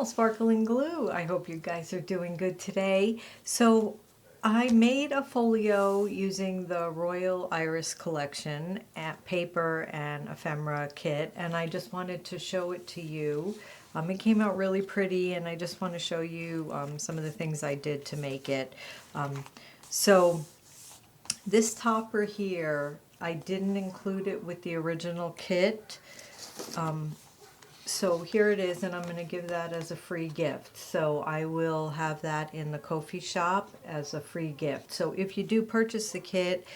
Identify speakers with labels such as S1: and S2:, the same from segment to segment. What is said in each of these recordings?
S1: channel, Sparkling Glue. I hope you guys are doing good today. So I made a folio using the Royal Iris collection at paper and ephemera kit, and I just wanted to show it to you. It came out really pretty, and I just want to show you some of the things I did to make it. So this topper here, I didn't include it with the original kit. So here it is, and I'm going to give that as a free gift. So I will have that in the Ko-fi shop as a free gift. So if you do purchase the kit,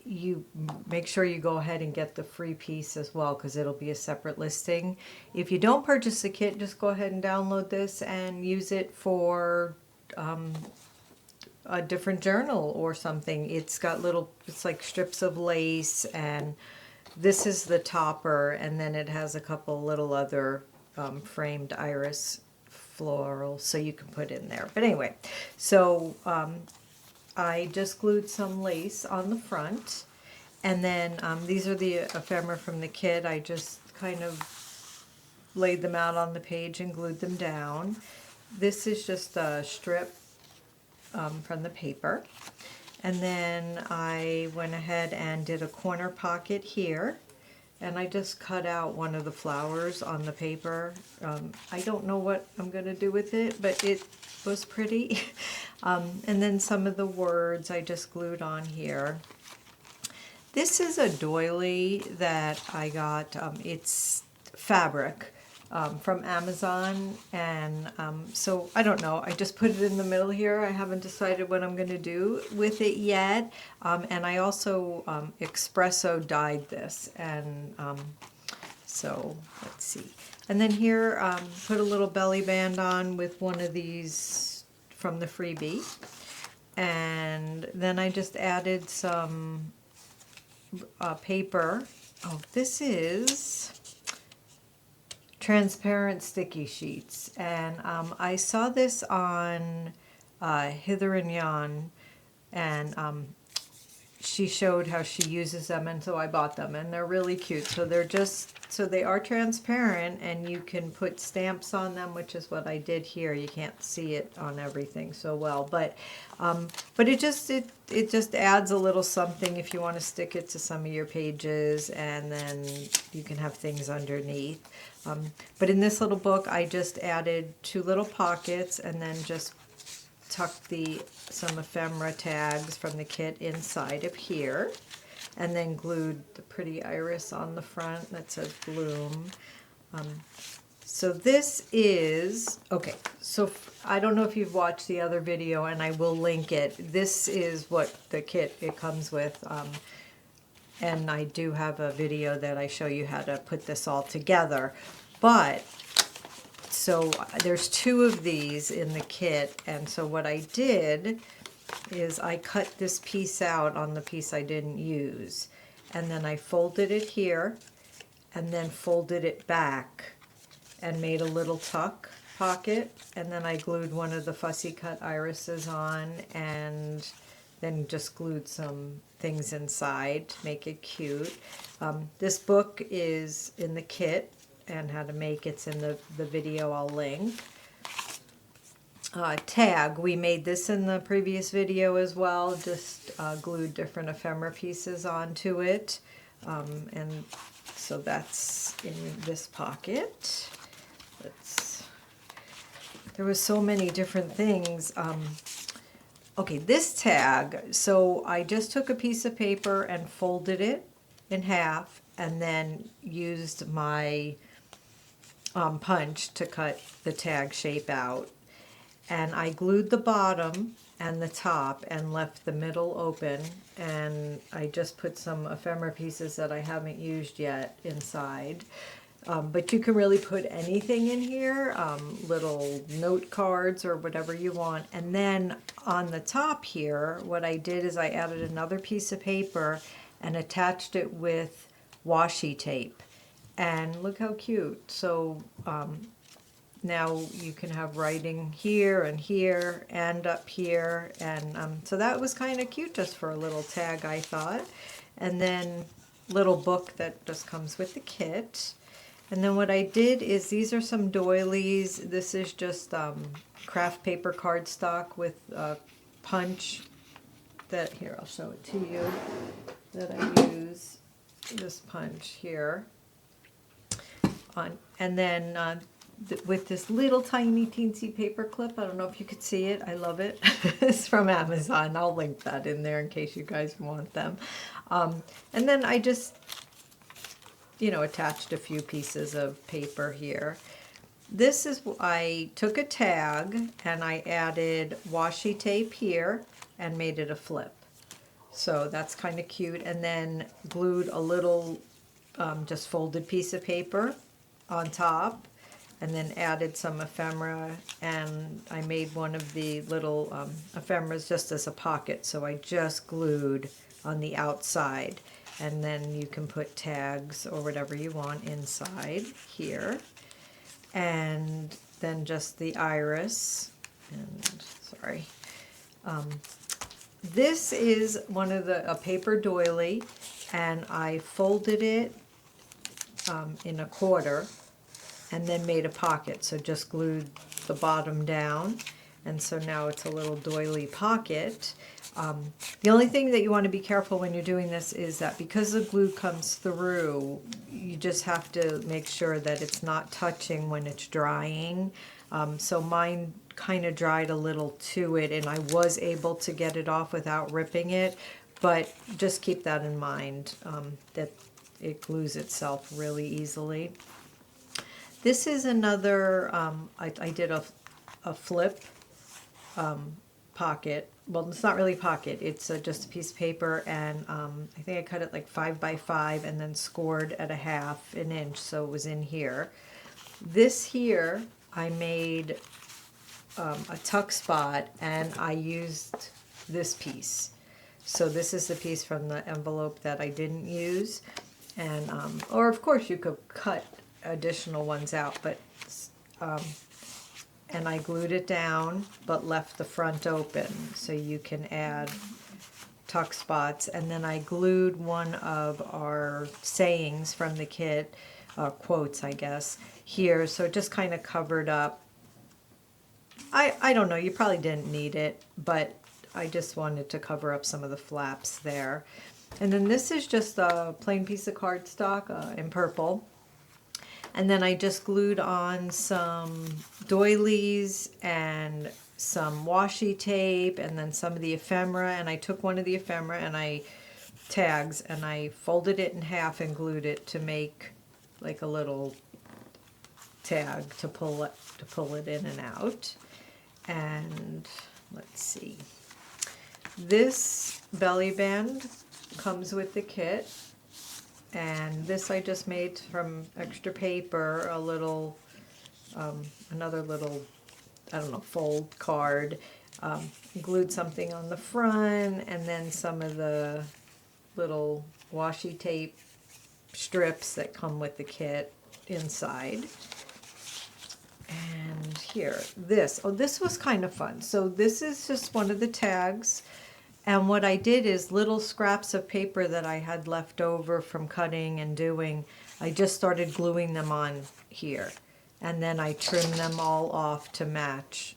S1: you make sure you go ahead and get the free piece as well, because it'll be a separate listing. If you don't purchase the kit, just go ahead and download this and use it for a different journal or something. It's got it's like strips of lace, and this is the topper, and then it has a couple little other framed iris florals, so you can put in there. But anyway, so I just glued some lace on the front, and then these are the ephemera from the kit. I just kind of laid them out on the page and glued them down. This is just a strip from the paper. And then I went ahead and did a corner pocket here, and I just cut out one of the flowers on the paper. I don't know what I'm going to do with it, but it was pretty. And then some of the words I just glued on here. This is a doily that I got. It's fabric from Amazon, and so I don't know, I just put it in the middle here. I haven't decided what I'm going to do with it yet, and I also espresso dyed this, and so let's see. And then here, put a little belly band on with one of these from the freebie, and then I just added some paper. Oh, this is transparent sticky sheets, and I saw this on Hither and Yon, and she showed how she uses them, and so I bought them, and they're really cute. So they are transparent, and you can put stamps on them, which is what I did here. You can't see it on everything so well, but it just adds a little something if you want to stick it to some of your pages, and then you can have things underneath. But in this little book, I just added 2 little pockets, and then just tucked some ephemera tags from the kit inside of here, and then glued the pretty iris on the front that says bloom. So this is, okay, so I don't know if you've watched the other video, and I will link it. This is what the kit it comes with, and I do have a video that I show you how to put this all together. But so there's 2 of these in the kit, and so what I did is I cut this piece out on the piece I didn't use, and then I folded it here, and then folded it back and made a little tuck pocket, and then I glued one of the fussy cut irises on, and then just glued some things inside to make it cute. This book is in the kit, and how to make it's in the video I'll link. Tag, we made this in the previous video as well, just glued different ephemera pieces onto it, and so that's in this pocket. There was so many different things. Okay, this tag, so I just took a piece of paper and folded it in half, and then used my punch to cut the tag shape out. And I glued the bottom and the top and left the middle open, and I just put some ephemera pieces that I haven't used yet inside. But you can really put anything in here, little note cards or whatever you want. And then on the top here, what I did is I added another piece of paper and attached it with washi tape. And look how cute. So now you can have writing here and up here, and so that was kind of cute just for a little tag, I thought. And then little book that just comes with the kit. And then what I did is, these are some doilies. This is just craft paper cardstock with punch that, here, I'll show it to you, that I use this punch here. And then with this little tiny teensy paper clip. I don't know if you could see it. I love it. It's from Amazon. I'll link that in there in case you guys want them. And then I just, attached a few pieces of paper here. This is, I took a tag and I added washi tape here and made it a flip. So that's kind of cute. And then glued a little just folded piece of paper on top, and then added some ephemera, and I made one of the little ephemeras just as a pocket, so I just glued on the outside, and then you can put tags or whatever you want inside here. And then just the iris, and sorry. This is one of a paper doily, and I folded it in a quarter and then made a pocket. So just glued the bottom down, and so now it's a little doily pocket. The only thing that you want to be careful when you're doing this is that because the glue comes through, you just have to make sure that it's not touching when it's drying. So mine kind of dried a little to it, and I was able to get it off without ripping it, but just keep that in mind, that it glues itself really easily. This is another, I did a flip pocket. Well, it's not really pocket, it's just a piece of paper, and I think I cut it like 5 by 5 and then scored at 1/2 inch, so it was in here. This here, I made a tuck spot, and I used this piece. So this is the piece from the envelope that I didn't use, and or of course you could cut additional ones out, but and I glued it down but left the front open so you can add tuck spots. And then I glued one of our sayings from the kit, quotes I guess, here, so it just kind of covered up. I don't know, you probably didn't need it, but I just wanted to cover up some of the flaps there. And then this is just a plain piece of cardstock in purple. And then I just glued on some doilies and some washi tape and then some of the ephemera. And I took one of the ephemera and I tags and I folded it in half and glued it to make like a little tag to pull it in and out. And let's see. This belly band comes with the kit. And this I just made from extra paper, a little, another little, I don't know, fold card. Glued something on the front, and then some of the little washi tape strips that come with the kit inside. And here, this was kind of fun. So this is just one of the tags. And what I did is little scraps of paper that I had left over from cutting and doing, I just started gluing them on here. And then I trimmed them all off to match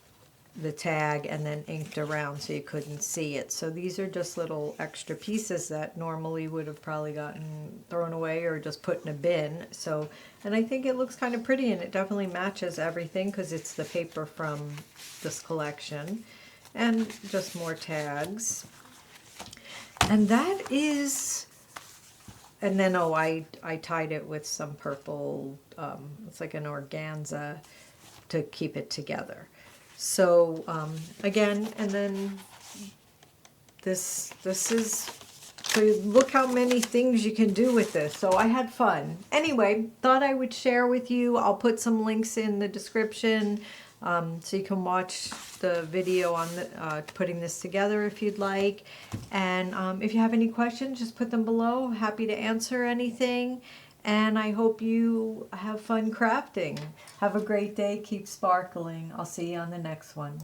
S1: the tag and then inked around so you couldn't see it. So these are just little extra pieces that normally would have probably gotten thrown away or just put in a bin. So, and I think it looks kind of pretty, and it definitely matches everything because it's the paper from this collection. And just more tags. And that is, and then, oh, I tied it with some purple, it's like an organza to keep it together. So, again, and then this is, so look how many things you can do with this. So I had fun. Anyway, thought I would share with you. I'll put some links in the description. So you can watch the video on putting this together if you'd like. And if you have any questions, just put them below. Happy to answer anything. And I hope you have fun crafting. Have a great day. Keep sparkling. I'll see you on the next one.